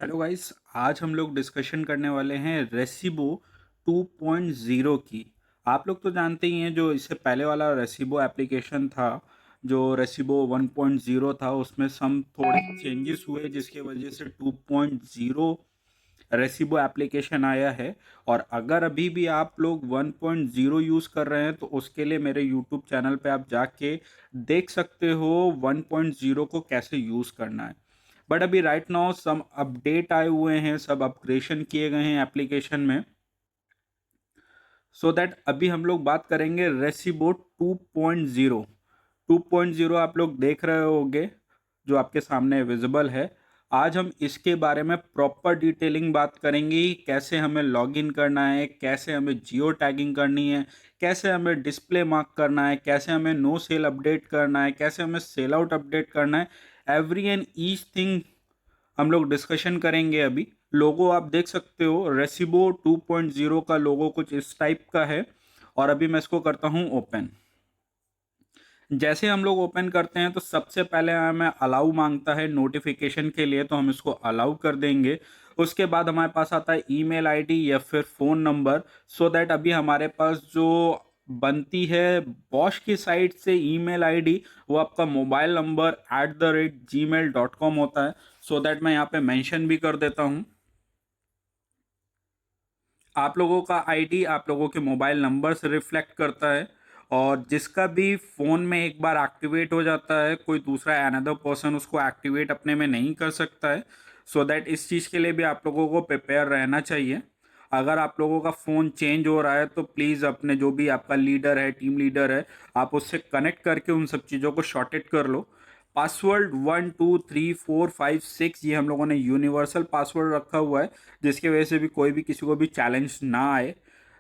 Hello guys. आज हम लोग डिस्कशन करने वाले हैं रेसिबो 2.0 की। आप लोग तो जानते ही हैं, जो इससे पहले वाला रेसिबो एप्लीकेशन था, जो रेसिबो 1.0 था, उसमें सम थोड़े चेंजेस हुए जिसकी वजह से 2.0 रेसिबो एप्लीकेशन आया है। और अगर अभी भी आप लोग 1.0 यूज़ कर रहे हैं तो उसके लिए मेरे यूट्यूब चैनल पे आप जाके देख सकते हो 1.0 को कैसे यूज़ करना है। बट अभी राइट नाउ सम अपडेट आए हुए हैं, सब अपग्रेडेशन किए गए हैं एप्लीकेशन में। सो दैट अभी हम लोग बात करेंगे रेसिबो 2.0। 2.0 आप लोग देख रहे होंगे, जो आपके सामने विजिबल है। आज हम इसके बारे में प्रॉपर डिटेलिंग बात करेंगे कि कैसे हमें लॉगिन करना है, कैसे हमें जियो टैगिंग करनी है, कैसे हमें डिस्प्ले मार्क करना है, कैसे हमें नो सेल अपडेट करना है, कैसे हमें सेल आउट अपडेट करना है। एवरी एंड ईच थिंग हम लोग डिस्कशन करेंगे अभी। लोगो आप देख सकते हो, रेसिबो 2.0 का लोगो कुछ इस टाइप का है। और अभी मैं इसको करता हूँ ओपन। जैसे हम लोग ओपन करते हैं तो सबसे पहले हमें अलाउ मांगता है नोटिफिकेशन के लिए, तो हम इसको अलाउ कर देंगे। उसके बाद हमारे पास आता है ईमेल आईडी या फिर फ़ोन नंबर। सो दैट अभी हमारे पास जो बनती है बॉश की साइड से ईमेल आईडी, वो आपका मोबाइल नंबर @gmail.com होता है। सो दैट मैं यहाँ पे मेंशन भी कर देता हूँ। आप लोगों का आईडी आप लोगों के मोबाइल नंबर से रिफ्लेक्ट करता है। और जिसका भी फ़ोन में एक बार एक्टिवेट हो जाता है, कोई दूसरा अनदर पर्सन उसको एक्टिवेट अपने में नहीं कर सकता है। सो दैट इस चीज़ के लिए भी आप लोगों को प्रिपेयर रहना चाहिए। अगर आप लोगों का फ़ोन चेंज हो रहा है तो प्लीज़ अपने जो भी आपका लीडर है, टीम लीडर है, आप उससे कनेक्ट करके उन सब चीज़ों को शॉर्टेड कर लो। पासवर्ड 1 2 3 4 5 6 ये हम लोगों ने यूनिवर्सल पासवर्ड रखा हुआ है, जिसकी वजह से भी कोई भी किसी को भी चैलेंज ना आए।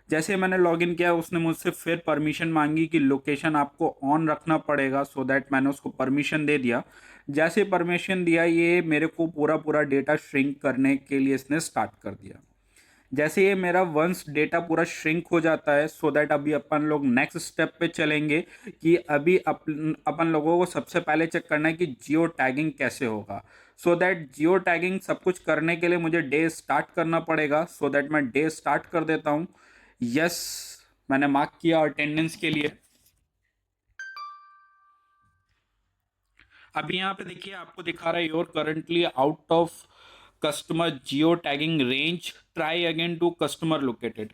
जैसे मैंने लॉगिन किया, उसने मुझसे फिर परमिशन मांगी कि लोकेशन आपको ऑन रखना पड़ेगा। सो दैट मैंने उसको परमिशन दे दिया। जैसे परमिशन दिया, ये मेरे को पूरा पूरा डेटा श्रिंक करने के लिए इसने स्टार्ट कर दिया। जैसे ये मेरा वंस डेटा पूरा श्रिंक हो जाता है, सो दैट अभी अपन लोग नेक्स्ट स्टेप पे चलेंगे कि अभी अपन लोगों को सबसे पहले चेक करना है कि जियो टैगिंग कैसे होगा। सो दैट जियो टैगिंग सब कुछ करने के लिए मुझे डे स्टार्ट करना पड़ेगा। सो दैट मैं डे स्टार्ट कर देता हूँ। यस, मैंने मार्क किया अटेंडेंस के लिए। अभी यहाँ पे देखिए, आपको दिखा रहा है your currently out of customer geo tagging range, try again to customer located.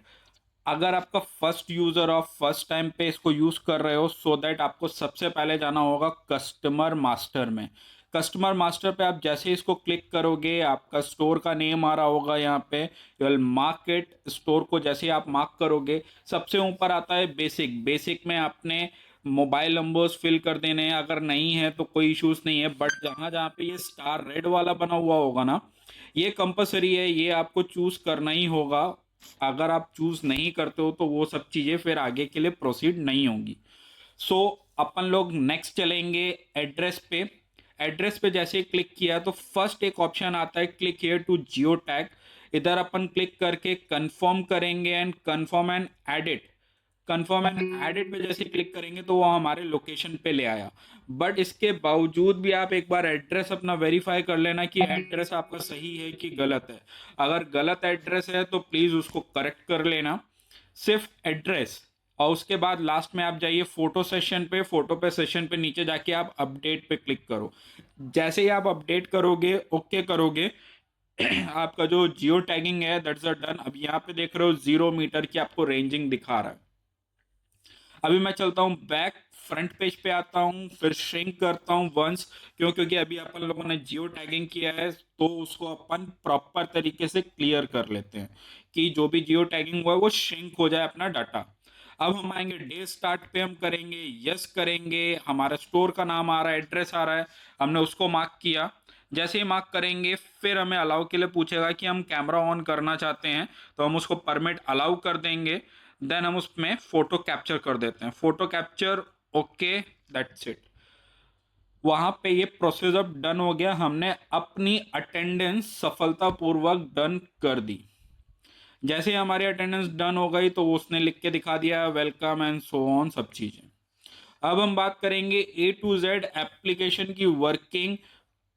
अगर आपका first user of first time पे इसको यूज कर रहे हो, सो दैट आपको सबसे पहले जाना होगा कस्टमर मास्टर में। कस्टमर मास्टर पे आप जैसे ही इसको क्लिक करोगे, आपका स्टोर का नेम आ रहा होगा यहाँ पे। यू विल मार्केट स्टोर को जैसे ही आप मार्क करोगे, सबसे ऊपर आता है बेसिक। बेसिक में आपने मोबाइल नंबर्स फिल कर देने हैं, अगर नहीं है तो कोई इश्यूज नहीं है। बट जहाँ जहाँ पे ये स्टार रेड वाला बना हुआ होगा ना, ये कंपलसरी है, ये आपको चूज करना ही होगा। अगर आप चूज नहीं करते हो तो वो सब चीजें फिर आगे के लिए प्रोसीड नहीं होंगी। सो अपन लोग नेक्स्ट चलेंगे एड्रेस पे। एड्रेस पे जैसे ही क्लिक किया तो फर्स्ट एक ऑप्शन आता है click here to geo tag. इधर अपन क्लिक करके कंफर्म करेंगे and confirm and edit. Confirm and edit पे जैसे क्लिक करेंगे तो वो हमारे लोकेशन पे ले आया। बट इसके बावजूद भी आप एक बार एड्रेस अपना वेरीफाई कर लेना कि एड्रेस आपका सही है कि गलत है। अगर गलत एड्रेस है तो प्लीज उसको करेक्ट कर लेना, सिर्फ एड्रेस। और उसके बाद लास्ट में आप जाइए फोटो सेशन पे। फोटो पे सेशन पे नीचे जाके आप अपडेट पे क्लिक करो। जैसे ही आप अपडेट करोगे, ओके करोगे, आपका जो जियो टैगिंग है दैट्स डन। अब यहाँ पे देख रहे हो 0 मीटर की आपको रेंजिंग दिखा रहा है। अभी मैं चलता हूँ बैक, फ्रंट पेज पे आता हूँ, फिर श्रिंक करता हूँ वंस। क्योंकि अभी अपन लोगों ने जियो टैगिंग किया है तो उसको अपन प्रॉपर तरीके से क्लियर कर लेते हैं कि जो भी जियो टैगिंग हुआ है वो श्रिंक हो जाए अपना डाटा। अब हम आएंगे डे स्टार्ट पे, हम करेंगे यस करेंगे। हमारा स्टोर का नाम आ रहा है, एड्रेस आ रहा है, हमने उसको मार्क किया। जैसे ही मार्क करेंगे फिर हमें अलाउ के लिए पूछेगा कि हम कैमरा ऑन करना चाहते हैं, तो हम उसको परमिट अलाउ कर देंगे। देन हम उसमें फोटो कैप्चर कर देते हैं, photo capture, okay, that's it. वहां पे ये प्रोसेस अब डन हो गया, हमने अपनी अटेंडेंस सफलतापूर्वक डन कर दी। जैसे ही हमारी अटेंडेंस डन हो गई तो उसने लिख के दिखा दिया वेलकम एंड सो ऑन सब चीजें। अब हम बात करेंगे A to Z एप्लीकेशन की वर्किंग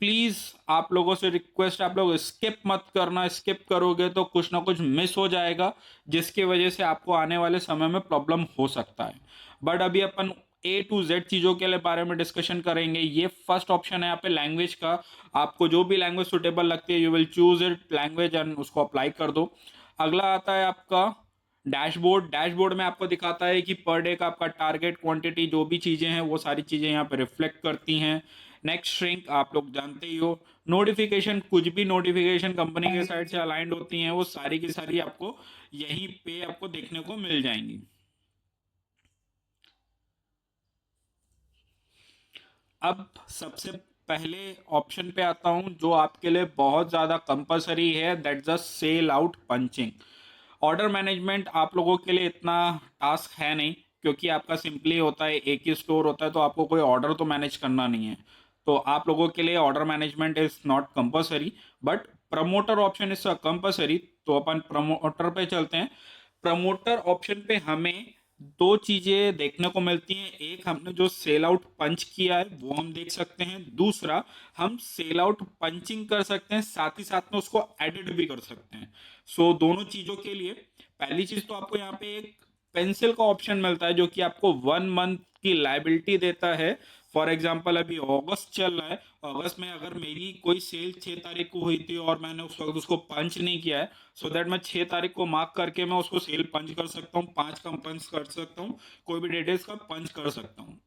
प्लीज आप लोगों से रिक्वेस्ट, आप लोग स्किप मत करना, स्किप करोगे तो कुछ ना कुछ मिस हो जाएगा, जिसकी वजह से आपको आने वाले समय में प्रॉब्लम हो सकता है। बट अभी अपन A to Z चीज़ों के लिए बारे में डिस्कशन करेंगे। ये फर्स्ट ऑप्शन है यहाँ पे लैंग्वेज का। आपको जो भी लैंग्वेज सुटेबल लगती है, you will choose it language and उसको अप्लाई कर दो। अगला आता है आपका डैशबोर्ड। डैशबोर्ड में आपको दिखाता है कि पर डे का आपका टारगेट, क्वांटिटी, जो भी चीज़ें हैं वो सारी चीज़ें यहाँ पे रिफ्लेक्ट करती हैं। नेक्स्ट श्रिंक आप लोग जानते ही हो। नोटिफिकेशन, कुछ भी नोटिफिकेशन कंपनी के साइड से अलाइंड होती हैं वो सारी की सारी आपको यहीं पे आपको देखने को मिल जाएंगी। अब सबसे पहले ऑप्शन पे आता हूं जो आपके लिए बहुत ज़्यादा कंपलसरी है, that the sell out punching. Order management आप लोगों के लिए इतना टास्क है नहीं, क्योंकि आपका सिंपली होता है, एक ही स्टोर होता है, तो आपको कोई ऑर्डर तो मैनेज करना नहीं है। तो आप लोगों के लिए order management is not compulsory, but promoter option is compulsory. तो अपन प्रमोटर पे चलते हैं। प्रमोटर ऑप्शन पे हमें दो चीजें देखने को मिलती हैं। एक, हमने जो सेल आउट पंच किया है वो हम देख सकते हैं। दूसरा, हम सेल आउट पंचिंग कर सकते हैं, साथ ही साथ में उसको एडिट भी कर सकते हैं। सो दोनों चीजों के लिए पहली चीज तो आपको यहाँ पे एक पेंसिल का ऑप्शन मिलता है, जो कि आपको 1 मंथ की लाइबिलिटी देता है। फॉर एग्जाम्पल अभी अगस्त चल रहा है, अगस्त में अगर मेरी कोई सेल 6 तारीख को हुई थी और मैंने उस वक्त उसको पंच नहीं किया है, सो दैट मैं 6 तारीख को मार्क करके मैं उसको सेल पंच कर सकता हूँ, 5 का पंच कर सकता हूँ, कोई भी डेटेल्स का पंच कर सकता हूँ।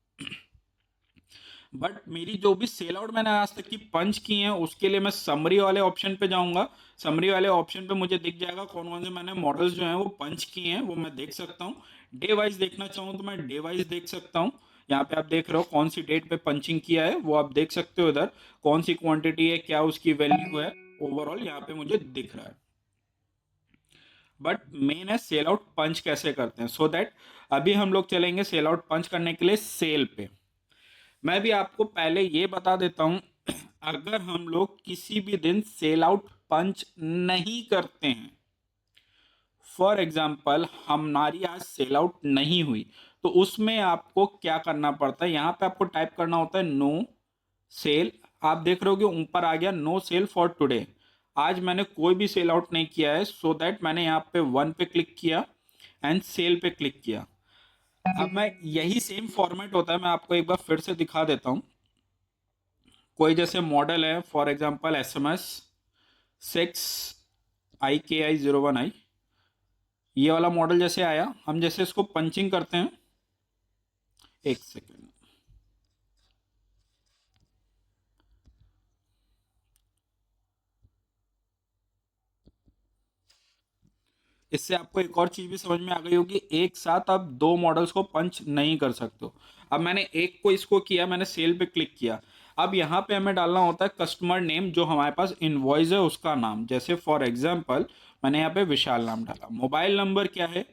बट मेरी जो भी सेल आउट मैंने आज तक की पंच की है, उसके लिए मैं समरी वाले ऑप्शन पे जाऊंगा। समरी वाले ऑप्शन पे मुझे दिख जाएगा कौन कौन से मैंने मॉडल्स जो हैं वो पंच किए हैं, वो मैं देख सकता हूँ। डे वाइज देखना चाहूँ तो मैं डे वाइज देख सकता हूँ। यहाँ पे आप देख रहे हो कौन सी डेट पे पंचिंग किया है, वो आप देख सकते हो। इधर कौन सी क्वांटिटी है, क्या उसकी वैल्यू है, ओवरऑल यहाँ पे मुझे दिख रहा है। बट मेन है सेल आउट पंच कैसे करते हैं, सो दैट अभी हम लोग चलेंगे सेल आउट पंच करने के लिए सेल पे। मैं भी आपको पहले ये बता देता हूं, अगर हम लोग किसी भी दिन सेल आउट पंच नहीं करते हैं, फॉर एग्जाम्पल हमारी आज सेल आउट नहीं हुई, तो उसमें आपको क्या करना पड़ता है, यहाँ पे आपको टाइप करना होता है नो सेल। आप देख रहे हो कि ऊपर आ गया नो सेल फॉर टुडे। आज मैंने कोई भी सेल आउट नहीं किया है, सो दैट मैंने यहाँ पे 1 पे क्लिक किया एंड सेल पे क्लिक किया। अब मैं यही सेम फॉर्मेट होता है, मैं आपको एक बार फिर से दिखा देता हूँ। कोई जैसे मॉडल है, फॉर एग्जांपल SMS 6IKI01I, ये वाला मॉडल जैसे आया, हम जैसे इसको पंचिंग करते हैं, एक सेकेंड, इससे आपको एक और चीज भी समझ में आ गई होगी, एक साथ आप दो मॉडल्स को पंच नहीं कर सकते हो। अब मैंने एक को इसको किया, मैंने सेल पे क्लिक किया। अब यहाँ पे हमें डालना होता है कस्टमर नेम, जो हमारे पास इनवॉइस है उसका नाम। जैसे फॉर एग्जाम्पल मैंने यहाँ पे विशाल नाम डाला। मोबाइल नंबर क्या है,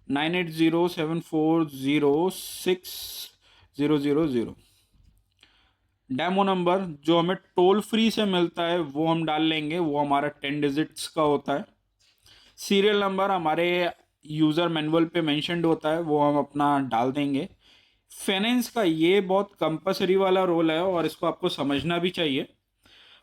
9807406000। डेमो नंबर जो हमें टोल फ्री से मिलता है वो हम डाल लेंगे, वो हमारा 10 डिजिट्स का होता है। सीरियल नंबर हमारे यूज़र मैनुअल पे मेंशन्ड होता है, वो हम अपना डाल देंगे। फाइनेंस का ये बहुत कंपलसरी वाला रोल है और इसको आपको समझना भी चाहिए।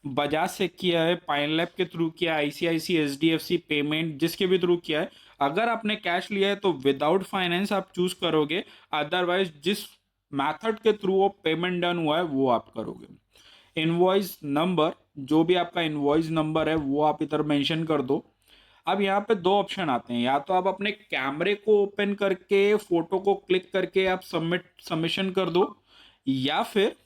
बजाज से किया है, पाइनलैब के थ्रू किया, आईसीआईसी, एचडीएफसी पेमेंट, जिसके भी थ्रू किया है। अगर आपने कैश लिया है तो विदाउट फाइनेंस आप चूज करोगे, अदरवाइज जिस मैथड के थ्रू वो पेमेंट डन हुआ है वो आप करोगे। इनवॉइस नंबर, जो भी आपका इनवॉइस नंबर है वो आप इधर मेंशन कर दो। अब यहाँ पे दो ऑप्शन आते हैं, या तो आप अपने कैमरे को ओपन करके फोटो को क्लिक करके आप सबमिशन कर दो, या फिर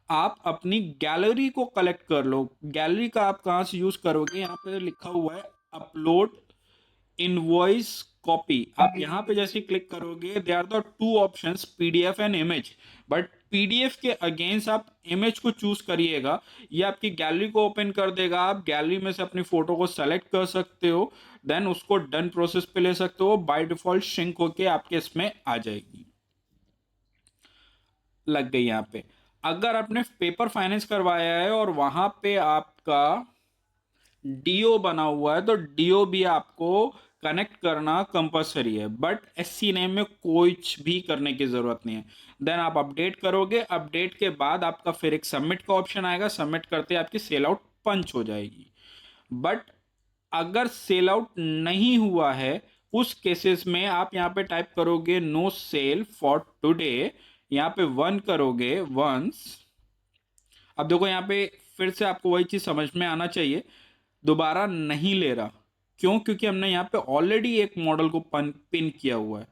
आप अपनी गैलरी को कलेक्ट कर लो। गैलरी का आप कहाँ से यूज करोगे, यहाँ पे लिखा हुआ है अपलोड इनवॉइस कॉपी। आप यहाँ पे जैसे क्लिक करोगे, there are the two options, PDF and image. But PDF के अगेंस्ट आप इमेज को चूज करिएगा, ये आपकी गैलरी को ओपन कर देगा। आप गैलरी में से अपनी फोटो को सेलेक्ट कर सकते हो, देन उसको डन प्रोसेस पे ले सकते हो, बाय डिफॉल्ट श्रिंक होके आपके इसमें आ जाएगी। लग गई यहाँ पे। अगर आपने पेपर फाइनेंस करवाया है और वहां पे आपका डीओ बना हुआ है, तो डीओ भी आपको कनेक्ट करना कंपलसरी है, बट एससी नेम में कुछ भी करने की ज़रूरत नहीं है। देन आप अपडेट करोगे, अपडेट के बाद आपका फिर एक सबमिट का ऑप्शन आएगा, सबमिट करते ही आपकी सेल आउट पंच हो जाएगी। बट अगर सेल आउट नहीं हुआ है, उस केसेस में आप यहाँ पे टाइप करोगे नो सेल फॉर टुडे, यहाँ पे वन करोगे वंस। अब देखो यहाँ पे फिर से आपको वही चीज समझ में आना चाहिए, दोबारा नहीं ले रहा। क्यों? क्योंकि हमने यहाँ पे ऑलरेडी एक मॉडल को पिन किया हुआ है।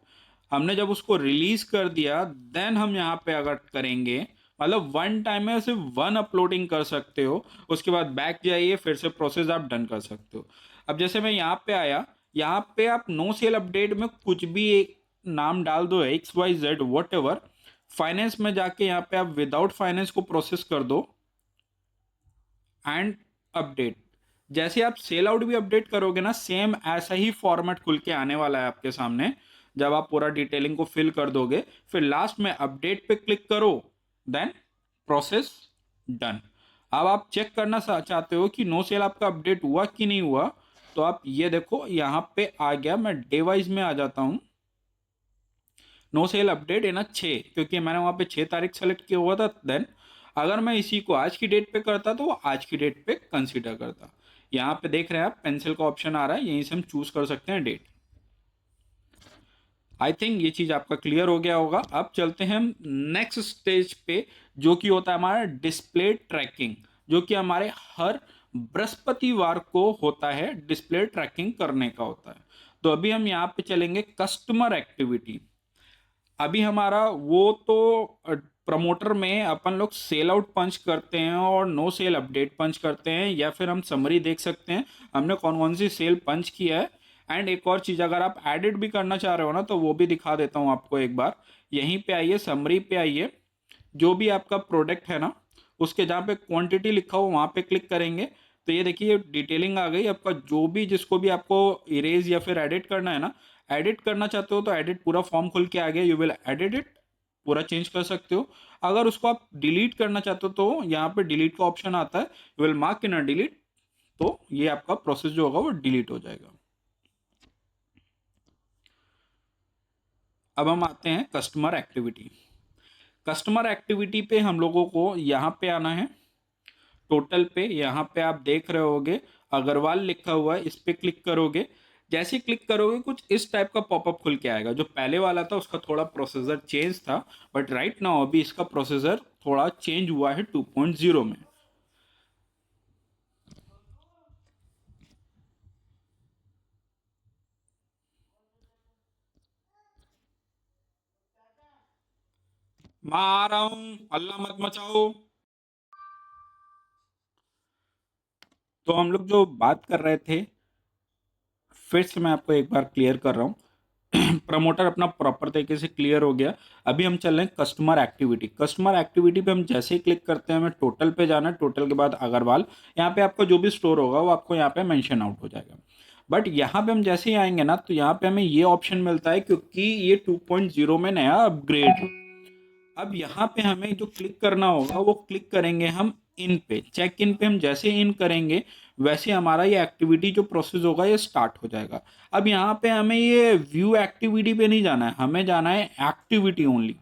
हमने जब उसको रिलीज कर दिया, देन हम यहाँ पे अगर करेंगे, मतलब वन टाइम में सिर्फ वन अपलोडिंग कर सकते हो, उसके बाद बैक जाइए, फिर से प्रोसेस आप डन कर सकते हो। अब जैसे मैं यहाँ पे आया, यहाँ पे आप नो सेल अपडेट में कुछ भी एक नाम डाल दो, XYZ वट एवर। फाइनेंस में जाके यहाँ पे आप विदाउट फाइनेंस को प्रोसेस कर दो एंड अपडेट। जैसे आप सेल आउट भी अपडेट करोगे ना, सेम ऐसा ही फॉर्मेट खुल के आने वाला है आपके सामने। जब आप पूरा डिटेलिंग को फिल कर दोगे, फिर लास्ट में अपडेट पे क्लिक करो, देन प्रोसेस डन। अब आप चेक करना चाहते हो कि नो सेल आपका अपडेट हुआ कि नहीं हुआ, तो आप ये देखो यहाँ पे आ गया। मैं डे वाइज में आ जाता हूँ, नो सेल अपडेट है ना 6, क्योंकि मैंने वहाँ पे 6 तारीख सेलेक्ट किया हुआ था। देन अगर मैं इसी को आज की डेट पे करता तो वो आज की डेट पे कंसीडर करता। यहाँ पे देख रहे हैं आप, पेंसिल का ऑप्शन आ रहा है, यहीं से हम चूज कर सकते हैं डेट। आई थिंक ये चीज आपका क्लियर हो गया होगा। अब चलते हैं हम नेक्स्ट स्टेज पे, जो कि होता है हमारा डिस्प्ले ट्रैकिंग, जो कि हमारे हर बृहस्पतिवार को होता है, डिस्प्ले ट्रैकिंग करने का होता है। तो अभी हम यहाँ पे चलेंगे कस्टमर एक्टिविटी। अभी हमारा वो तो प्रमोटर में अपन लोग सेल आउट पंच करते हैं और नो सेल अपडेट पंच करते हैं, या फिर हम समरी देख सकते हैं हमने कौन कौन सी सेल पंच किया है। एंड एक और चीज़, अगर आप एडिट भी करना चाह रहे हो ना, तो वो भी दिखा देता हूँ आपको एक बार। यहीं पे आइए, समरी पे आइए, जो भी आपका प्रोडक्ट है ना, उसके जहाँ पे क्वांटिटी लिखा हो वहाँ पे क्लिक करेंगे, तो ये देखिए डिटेलिंग आ गई आपका। जो भी जिसको भी आपको इरेज या फिर एडिट करना है ना, एडिट करना चाहते हो तो एडिट पूरा फॉर्म खुल के आ गया, यू विल एडिट इट, पूरा चेंज कर सकते हो। अगर उसको आप डिलीट करना चाहते हो तो यहाँ पे डिलीट का ऑप्शन आता है, you will mark in a delete, तो ये आपका प्रोसेस जो होगा वो डिलीट हो जाएगा। अब हम आते हैं कस्टमर एक्टिविटी। कस्टमर एक्टिविटी पे हम लोगों को यहाँ पे आना है, टोटल पे। यहाँ पे आप देख रहे होगे अग्रवाल लिखा हुआ है, इस पे क्लिक करोगे। जैसे क्लिक करोगे कुछ इस टाइप का पॉपअप खुल के आएगा। जो पहले वाला था उसका थोड़ा प्रोसेसर चेंज था, बट राइट नाउ अभी इसका प्रोसेसर थोड़ा चेंज हुआ है 2.0 में। मैं आ रहा हूं, अल्लाह मत मचाओ। तो हम लोग जो बात कर रहे थे, फिर से मैं आपको एक बार क्लियर कर रहा हूँ। प्रमोटर अपना प्रॉपर तरीके से क्लियर हो गया। अभी हम चल रहे हैं कस्टमर एक्टिविटी। कस्टमर एक्टिविटी पे हम जैसे ही क्लिक करते हैं, हमें टोटल पे जाना है, टोटल के बाद अग्रवाल। यहाँ पे आपका जो भी स्टोर होगा वो आपको यहाँ पे मेंशन आउट हो जाएगा। बट यहाँ पे हम जैसे ही आएंगे ना, तो यहाँ पे हमें ये ऑप्शन मिलता है, क्योंकि ये 2.0 में नया अपग्रेड। अब यहाँ पे हमें जो क्लिक करना होगा वो क्लिक करेंगे हम इन पे, चेक इन पे। हम जैसे इन करेंगे वैसे हमारा ये एक्टिविटी जो प्रोसेस होगा ये स्टार्ट हो जाएगा। अब यहाँ पे हमें ये व्यू एक्टिविटी पे नहीं जाना है, हमें जाना है एक्टिविटी ओनली।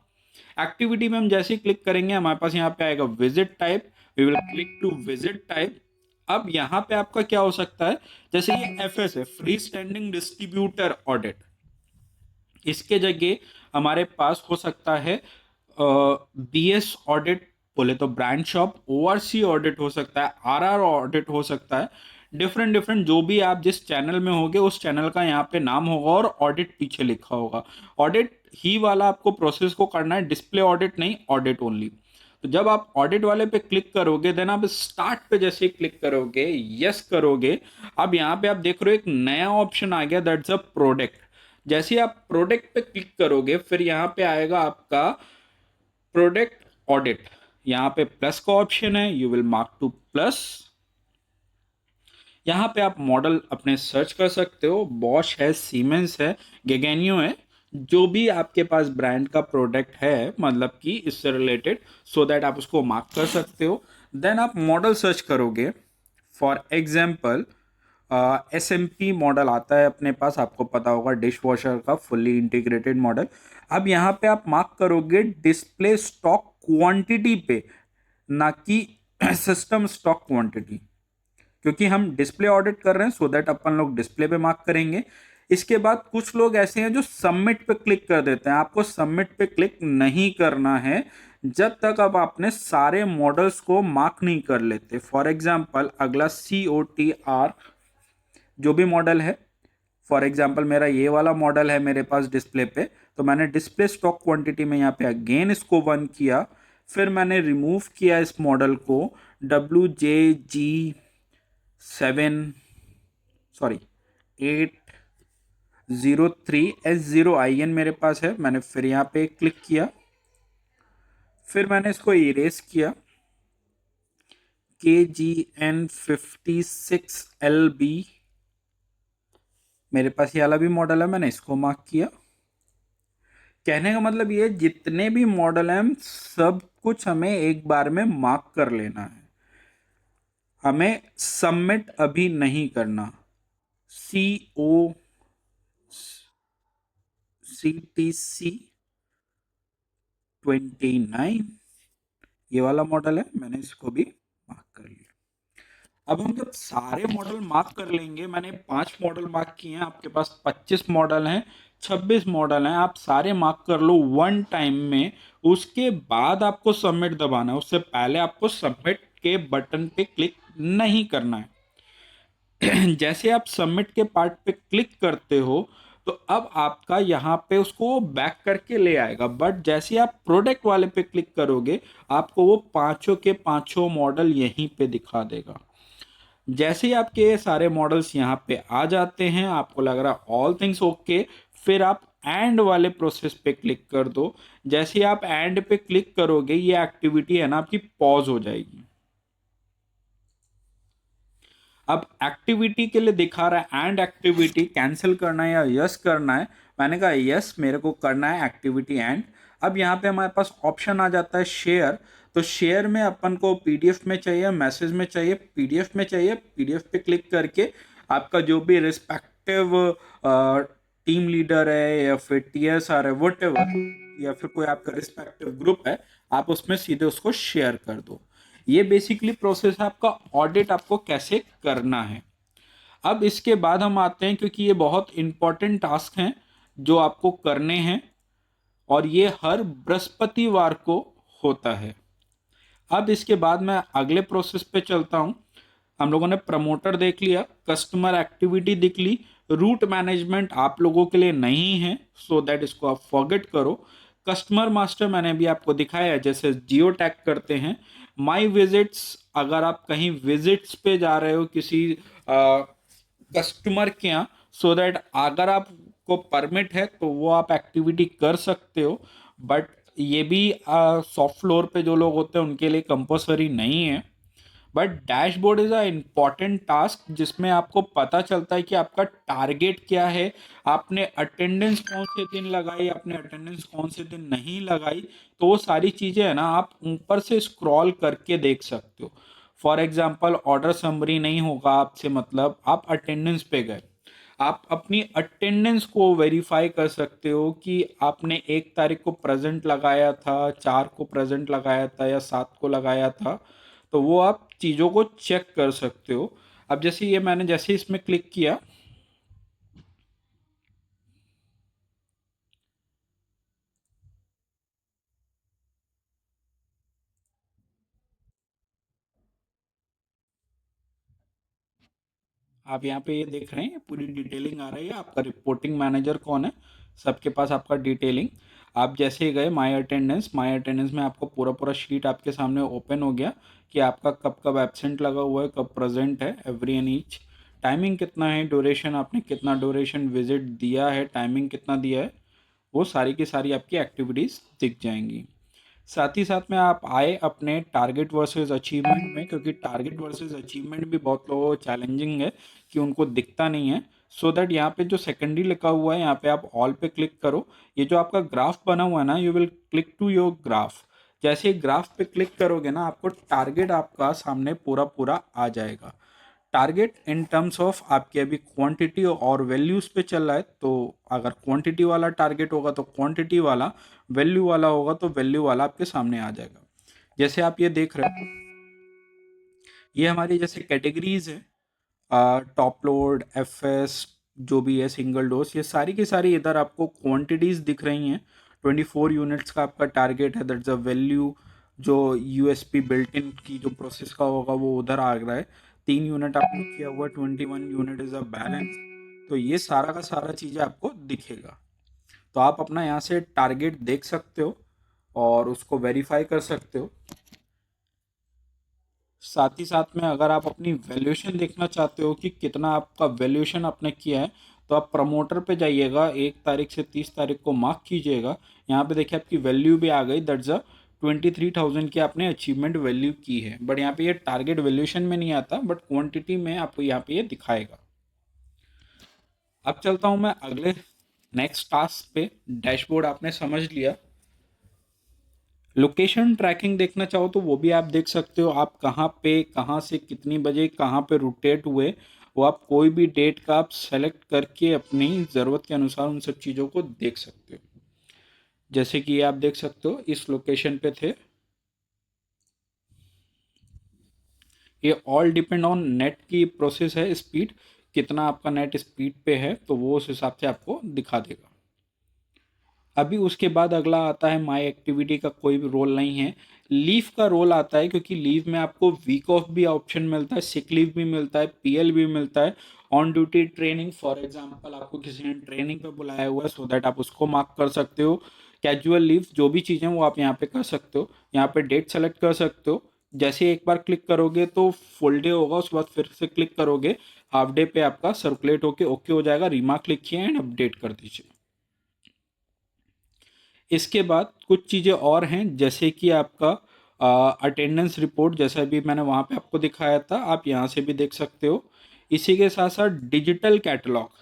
एक्टिविटी में हम जैसे ही क्लिक करेंगे हमारे पास यहाँ पे आएगा visit type, we will click to visit type. अब यहाँ पे आपका क्या हो सकता है, जैसे ये FS है, फ्री स्टैंडिंग डिस्ट्रीब्यूटर ऑडिट, इसके जगह हमारे पास हो सकता है BS ऑडिट, बोले तो ब्रांड शॉप, ORC ऑडिट हो सकता है, RR ऑडिट हो सकता है। डिफरेंट डिफरेंट जो भी आप जिस चैनल में होगे उस चैनल का यहाँ पे नाम होगा और ऑडिट पीछे लिखा होगा। ऑडिट ही वाला आपको प्रोसेस को करना है, डिस्प्ले ऑडिट नहीं, ऑडिट ओनली। तो जब आप ऑडिट वाले पे क्लिक करोगे, देन आप स्टार्ट पे जैसे क्लिक करोगे, यस करोगे, अब यहाँ पे आप देख रहे हो एक नया ऑप्शन आ गया, दैट्स अ प्रोडक्ट। जैसे आप प्रोडक्ट पे क्लिक करोगे, फिर यहाँ पे आएगा आपका प्रोडक्ट ऑडिट। यहाँ पे प्लस का ऑप्शन है, you will mark two plus. यहाँ पे आप मॉडल अपने सर्च कर सकते हो, बॉश है, सीमेंस है, गेगेनियो है, जो भी आपके पास ब्रांड का प्रोडक्ट है, मतलब कि इससे रिलेटेड, सो दैट आप उसको मार्क कर सकते हो। देन आप मॉडल सर्च करोगे, फॉर एग्जाम्पल SMP मॉडल आता है अपने पास, आपको पता होगा, डिश वॉशर का फुल्ली इंटीग्रेटेड मॉडल। अब यहाँ पे आप मार्क करोगे डिस्प्ले स्टॉक क्वांटिटी पे, ना कि सिस्टम स्टॉक क्वांटिटी, क्योंकि हम डिस्प्ले ऑडिट कर रहे हैं, सो दैट अपन लोग डिस्प्ले पे मार्क करेंगे। इसके बाद कुछ लोग ऐसे हैं जो सबमिट पे क्लिक कर देते हैं। आपको सबमिट पे क्लिक नहीं करना है जब तक अब आपने सारे मॉडल्स को मार्क नहीं कर लेते। फॉर एग्जाम्पल अगला COTR जो भी मॉडल है, फॉर एग्जाम्पल मेरा ये वाला मॉडल है मेरे पास डिस्प्ले पे, तो मैंने डिस्प्ले स्टॉक क्वांटिटी में यहाँ पे अगेन इसको 1 किया, फिर मैंने रिमूव किया इस मॉडल को WJG7 सॉरी 803S0IN मेरे पास है। मैंने फिर यहाँ पे क्लिक किया, फिर मैंने इसको इरेज किया, KGN56LB मेरे पास ये वाला भी मॉडल है, मैंने इसको मार्क किया। कहने का मतलब ये जितने भी मॉडल हैं सब कुछ हमें एक बार में मार्क कर लेना है, हमें सबमिट अभी नहीं करना। COCTC29 ये वाला मॉडल है, मैंने इसको भी मार्क कर लिया। अब हम जब सारे मॉडल मार्क कर लेंगे, मैंने 5 मॉडल मार्क किए हैं, आपके पास 25 मॉडल हैं, 26 मॉडल हैं, आप सारे मार्क कर लो 1 टाइम में। उसके बाद आपको सबमिट दबाना है, उससे पहले आपको सबमिट के बटन पे क्लिक नहीं करना है। जैसे आप सबमिट के पार्ट पे क्लिक करते हो तो अब आपका यहाँ पे उसको बैक करके ले आएगा, बट जैसे आप प्रोडक्ट वाले पे क्लिक करोगे आपको वो पांचों के पांचों मॉडल यहीं पे दिखा देगा। जैसे ही आपके ये सारे मॉडल्स यहाँ पे आ जाते हैं, आपको लग रहा है ऑल थिंग्स ओके, फिर आप एंड वाले प्रोसेस पे क्लिक कर दो। जैसे ही आप एंड पे क्लिक करोगे ये एक्टिविटी है ना आपकी पॉज हो जाएगी। अब एक्टिविटी के लिए दिखा रहा है एंड एक्टिविटी कैंसिल करना है या यस करना है। मैंने कहा यस, मेरे को करना है एक्टिविटी एंड। अब यहाँ पे हमारे पास ऑप्शन आ जाता है शेयर। तो शेयर में अपन को पीडीएफ में चाहिए, मैसेज में चाहिए, पीडीएफ में चाहिए। पीडीएफ पे क्लिक करके आपका जो भी रिस्पेक्टिव टीम लीडर है या फिर TSR है व्हाटएवर, या फिर कोई आपका रिस्पेक्टिव ग्रुप है, आप उसमें सीधे उसको शेयर कर दो। ये बेसिकली प्रोसेस है आपका ऑडिट आपको कैसे करना है। अब इसके बाद हम आते हैं, क्योंकि ये बहुत इंपॉर्टेंट टास्क हैं जो आपको करने हैं और ये हर बृहस्पतिवार को होता है। अब इसके बाद मैं अगले प्रोसेस पे चलता हूं। हम लोगों ने प्रमोटर देख लिया, कस्टमर एक्टिविटी दिख ली, रूट मैनेजमेंट आप लोगों के लिए नहीं है, सो दैट इसको आप फॉरगेट करो। कस्टमर मास्टर मैंने भी आपको दिखाया है, जैसे जियो टैग करते हैं। माई विजिट्स, अगर आप कहीं विजिट्स पे जा रहे हो किसी कस्टमर के यहाँ, सो दैट अगर आपको परमिट है तो वो आप एक्टिविटी कर सकते हो, बट ये भी सॉफ्ट फ्लोर पे जो लोग होते हैं उनके लिए कंपल्सरी नहीं है। But dashboard is a important task जिसमें आपको पता चलता है कि आपका टारगेट क्या है, आपने अटेंडेंस कौन से दिन लगाई, आपने अटेंडेंस कौन से दिन नहीं लगाई। तो वो सारी चीज़ें है ना आप ऊपर से स्क्रॉल करके देख सकते हो। फॉर एग्जाम्पल ऑर्डर समरी नहीं होगा आपसे, मतलब आप अटेंडेंस पे गए, आप अपनी अटेंडेंस को वेरीफाई कर सकते हो कि आपने 1 तारीख को प्रेजेंट लगाया था, 4 को प्रेजेंट लगाया था या 7 को लगाया था। तो वो आप चीज़ों को चेक कर सकते हो। अब जैसे ये मैंने जैसे इसमें क्लिक किया, आप यहाँ पे ये देख रहे हैं पूरी डिटेलिंग आ रही है, आपका रिपोर्टिंग मैनेजर कौन है, सबके पास आपका डिटेलिंग। आप जैसे ही गए माई अटेंडेंस में आपको पूरा पूरा शीट आपके सामने ओपन हो गया कि आपका कब कब एब्सेंट लगा हुआ है, कब प्रेजेंट है, एवरी एंड ईच, टाइमिंग कितना है, ड्यूरेशन आपने कितना ड्यूरेशन विजिट दिया है, टाइमिंग कितना दिया है, वो सारी की सारी आपकी एक्टिविटीज़ दिख जाएंगी। साथ ही साथ में आप आए अपने टारगेट वर्सेस अचीवमेंट में, क्योंकि टारगेट वर्सेस अचीवमेंट भी बहुत लोगों को चैलेंजिंग है कि उनको दिखता नहीं है। सो दैट यहाँ पे जो सेकेंडरी लिखा हुआ है यहाँ पे आप ऑल पे क्लिक करो। ये जो आपका ग्राफ बना हुआ है ना, you will click to your graph. जैसे ग्राफ पे क्लिक करोगे ना आपको टारगेट आपका सामने पूरा पूरा आ जाएगा। टारगेट इन टर्म्स ऑफ आपके अभी क्वांटिटी और वैल्यूज पे चल रहा है, तो अगर क्वांटिटी वाला टारगेट होगा तो क्वांटिटी वाला, वैल्यू वाला होगा तो वैल्यू वाला आपके सामने आ जाएगा। जैसे आप ये देख रहे हो, ये हमारी जैसे कैटेगरीज है, टॉप लोड, एफएस, जो भी है सिंगल डोज, ये सारी की सारी इधर आपको क्वांटिटीज दिख रही हैं। 24 यूनिट्स का आपका टारगेट है, दैट्स अ वैल्यू। जो यूएसपी बिल्ट इन की जो प्रोसेस का होगा वो उधर आ रहा है। 3 यूनिट आपने किया हुआ, 21 यूनिट इज अ बैलेंस। तो ये सारा का सारा चीज़ें आपको दिखेगा। तो आप अपना यहाँ से टारगेट देख सकते हो और उसको वेरीफाई कर सकते हो। साथ ही साथ में अगर आप अपनी वैल्यूएशन देखना चाहते हो कि कितना आपका वैल्यूएशन आपने किया है, तो आप प्रमोटर पे जाइएगा, 1 तारीख से 30 तारीख को मार्क कीजिएगा। यहाँ पे देखिए आपकी वैल्यू भी आ गई, दैट्स अ 23,000 की आपने अचीवमेंट वैल्यू की है। बट यहाँ पे ये टारगेट वैल्यूएशन में नहीं आता, बट क्वांटिटी में आपको यहाँ पे ये दिखाएगा। अब चलता हूँ मैं अगले नेक्स्ट टास्क पे। डैशबोर्ड आपने समझ लिया। लोकेशन ट्रैकिंग देखना चाहो तो वो भी आप देख सकते हो, आप कहाँ पे, कहाँ से कितनी बजे कहाँ पे रोटेट हुए, वो आप कोई भी डेट का आप सेलेक्ट करके अपनी ज़रूरत के अनुसार उन सब चीज़ों को देख सकते हो। जैसे कि ये आप देख सकते हो इस लोकेशन पे थे। ये ऑल डिपेंड ऑन नेट की प्रोसेस है, स्पीड कितना आपका नेट स्पीड पे है, तो वो उस हिसाब से आपको दिखा देगा। अभी उसके बाद अगला आता है माई एक्टिविटी का कोई भी रोल नहीं है। लीव का रोल आता है, क्योंकि लीव में आपको वीक ऑफ भी ऑप्शन मिलता है, सिक लीव भी मिलता है, पीएल भी मिलता है, on duty training, for example आपको किसी ने ट्रेनिंग पे बुलाया हुआ है, सो दैट आप उसको मार्क कर सकते हो। कैजुअल लीव जो भी चीज़ें वो आप यहाँ पे कर सकते हो। यहाँ पे डेट सेलेक्ट कर सकते हो। जैसे एक बार क्लिक करोगे तो फुल डे होगा, उसके बाद फिर से क्लिक करोगे हाफ डे पे आपका सर्कुलेट होके ओके हो जाएगा। रिमार्क लिखिए एंड अपडेट कर दीजिए। इसके बाद कुछ चीज़ें और हैं, जैसे कि आपका अटेंडेंस रिपोर्ट, जैसा अभी मैंने वहाँ पे आपको दिखाया था, आप यहाँ से भी देख सकते हो। इसी के साथ साथ डिजिटल कैटलॉग।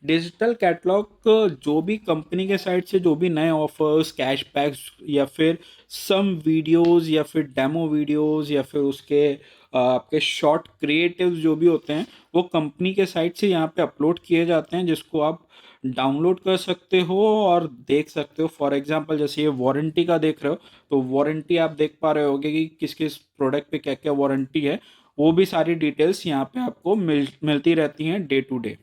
डिजिटल कैटलॉग जो भी कंपनी के साइड से जो भी नए ऑफर्स, कैशबैक्स, या फिर सम वीडियोस, या फिर डेमो वीडियोस, या फिर उसके आपके शॉर्ट क्रिएटिव्स जो भी होते हैं, वो कंपनी के साइड से यहाँ पे अपलोड किए जाते हैं, जिसको आप डाउनलोड कर सकते हो और देख सकते हो। फॉर एग्जांपल जैसे ये वारंटी का देख रहे हो, तो वारंटी आप देख पा रहे होगे कि किस किस प्रोडक्ट पे क्या क्या वारंटी है। वो भी सारी डिटेल्स यहाँ पे आपको मिलती रहती हैं डे टू डे।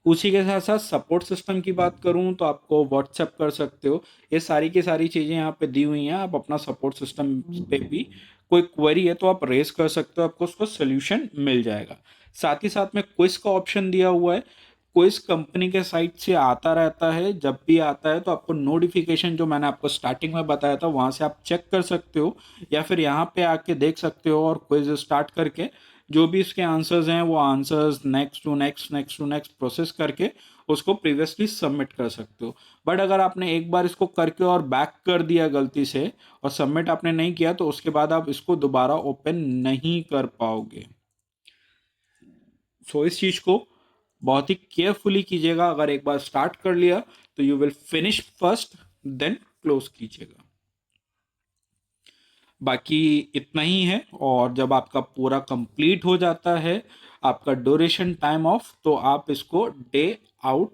उसी के साथ साथ सपोर्ट सिस्टम की बात करूं तो आपको व्हाट्सएप कर सकते हो। ये सारी की सारी चीज़ें यहाँ पे दी हुई हैं। आप अपना सपोर्ट सिस्टम पे भी कोई क्वेरी है तो आप रेज कर सकते हो, आपको उसका सोल्यूशन मिल जाएगा। साथ ही साथ में क्विज का ऑप्शन दिया हुआ है। क्विज कंपनी के साइट से आता रहता है, जब भी आता है तो आपको नोटिफिकेशन, जो मैंने आपको स्टार्टिंग में बताया था, वहाँ से आप चेक कर सकते हो, या फिर यहाँ पे आके देख सकते हो और क्विज स्टार्ट करके जो भी इसके आंसर्स हैं वो answers next to next, next to next process करके उसको प्रीवियसली सबमिट कर सकते हो। बट अगर आपने एक बार इसको करके और बैक कर दिया गलती से और सबमिट आपने नहीं किया, तो उसके बाद आप इसको दोबारा ओपन नहीं कर पाओगे। सो इस चीज़ को बहुत ही केयरफुली कीजिएगा। अगर एक बार स्टार्ट कर लिया तो you will finish first, then close कीजिएगा। बाकी इतना ही है। और जब आपका पूरा कंप्लीट हो जाता है आपका ड्यूरेशन टाइम ऑफ, तो आप इसको डे आउट,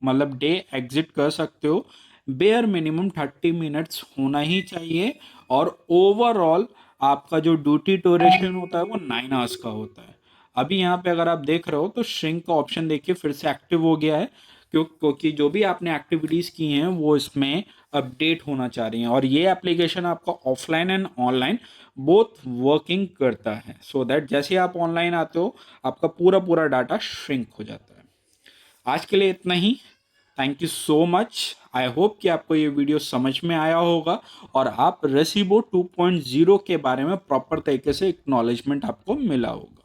मतलब डे एग्जिट कर सकते हो। बेयर मिनिमम 30 मिनट्स होना ही चाहिए। और ओवरऑल आपका जो ड्यूटी ड्यूरेशन होता है वो 9 आवर्स का होता है। अभी यहाँ पे अगर आप देख रहे हो तो श्रिंक का ऑप्शन देखिए फिर से एक्टिव हो गया है, क्योंकि जो भी आपने एक्टिविटीज़ की हैं वो इसमें अपडेट होना चाह रही हैं। और ये एप्लीकेशन आपका offline and online both working करता है, सो दैट जैसे आप ऑनलाइन आते हो आपका पूरा पूरा डाटा श्रिंक हो जाता है। आज के लिए इतना ही। Thank you so much. I hope कि आपको ये वीडियो समझ में आया होगा और आप रेसिबो 2.0 के बारे में प्रॉपर तरीके से एक्नॉलेजमेंट आपको मिला होगा।